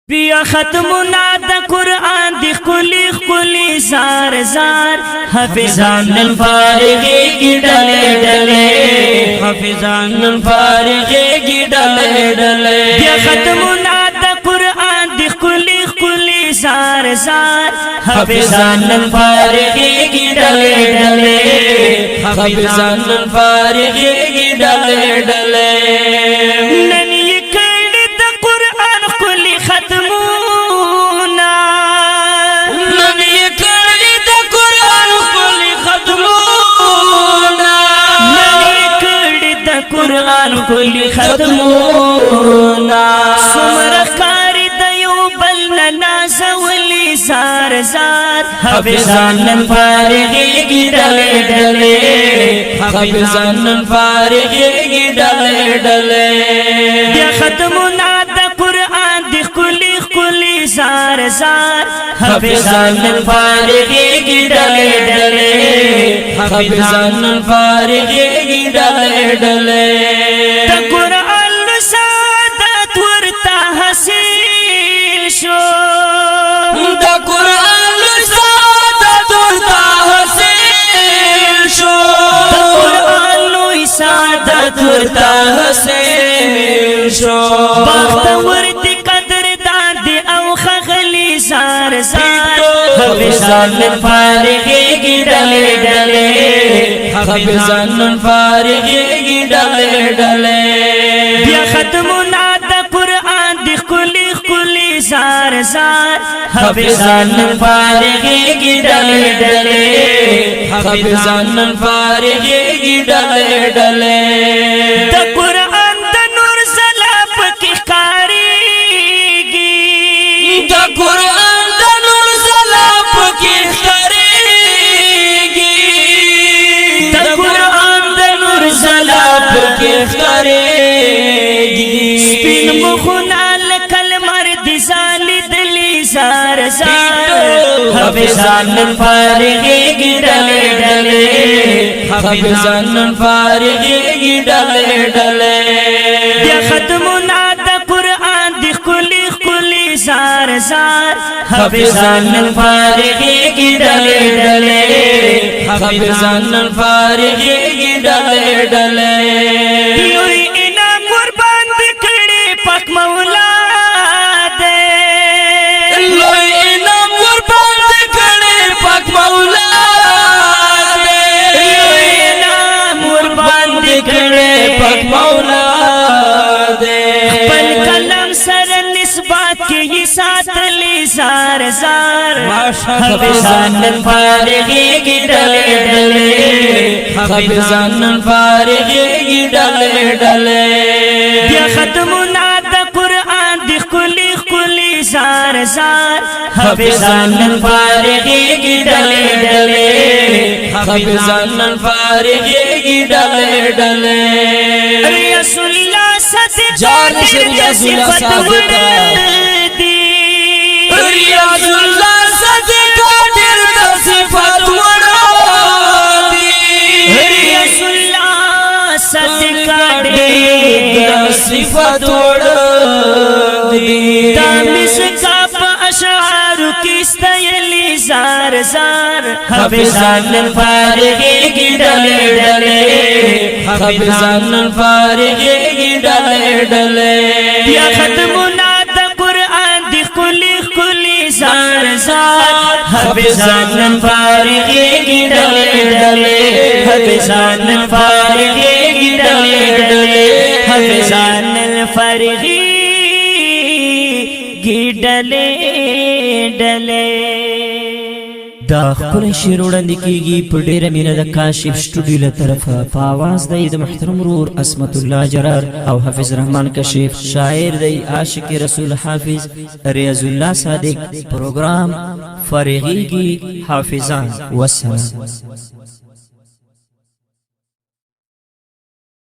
بیا ختمنا د قرآن دی خلی خلی زار زار حافظان الفارغی کی ڈلے ڈلے حافظان الفارغی کی ڈلے ڈلے بیا ختمنا د قرآن دی خلی خلی زار زار حافظان الفارغی کی ڈلے ڈلے حافظان الفارغی کی ڈلے ڈلے ختمونا نن یہ کڑی دا قرآن کلی ختمونا نن یہ کڑی دا قرآن کلی ختمونا سمرکاری دیو بلنا نازولی زار زار حافظان الفارغی کی ڈلے ڈلے حافظان الفارغی کی ڈلے ڈلے بیا ختمونا زار زار حافظان الفارغی کی ڈلے ڈلے حافظان الفارغی کی ڈلے ڈلے دا قرآن لسادت ورطا حسین شو دا قرآن لسادت ورطا حسین شو دا قرآن لسادت ورطا حسین شو باخت ورطی زار زار حافظان الفارغی کی ڈلے ڈلے حافظان الفارغی کی ڈلے ڈلے بیا ختمنا د قرآن دی خلی خلی زار زار حافظان الفارغی کی ڈلے ڈلے حافظان الفارغی کی ڈلے ڈلے د قرآن د نور سلام کی قاری گی د قرآن سپین مخونا لکل مرد زالی دلی زار زار حافظان الفارغی کی ڈلے ڈلے حافظان الفارغی کی ڈلے ڈلے بیا ختمنا د قرآن دی خلی خلی زار زار حافظان الفارغی کی ڈلے ڈلے حافظان الفارغی کی ڈلے ڈلے پاک مولا دے لوی انام قربان دے کڑے پاک مولا دے لوی انام قربان دے کڑے پاک مولا دے پل کلام سر نسبات کی یہ ساتھ لی زار زار حافظان الفارغی کی ڈلے ڈلے حافظان الفارغی کی ڈلے ڈلے بیا ختمنا زار زار حافظان الفارغی کی ڈلے ڈلے حافظان الفارغی کی ڈلے ڈلے ریاض اللہ صدقہ صفت وردی ریاض اللہ صدقہ صفت وردی ریاض اللہ صدقہ صفت وردی دامس کا پا اشعار کستیلی زار زار حافظان الفارغی کی ڈلے ڈلے حافظان الفارغی کی ڈلے ڈلے بیا ختمنا د قرآن دی خلی خلی زار زار حافظان الفارغی کی ڈلے ڈلے حافظان الفارغی کی ڈلے ڈلے حافظان الفارغی کی ڈلے ڈلے دا خپل شعر وړاندې کیږي په ډیره مینه د کاشف سټوډیو له طرفه په आवाज د محترم ورور عصمت الله جرار او حافظ رحمان کشف شاعر دی عاشق رسول حافظ ریاض الله صادق پروگرام فارغی کی حافظان والسلام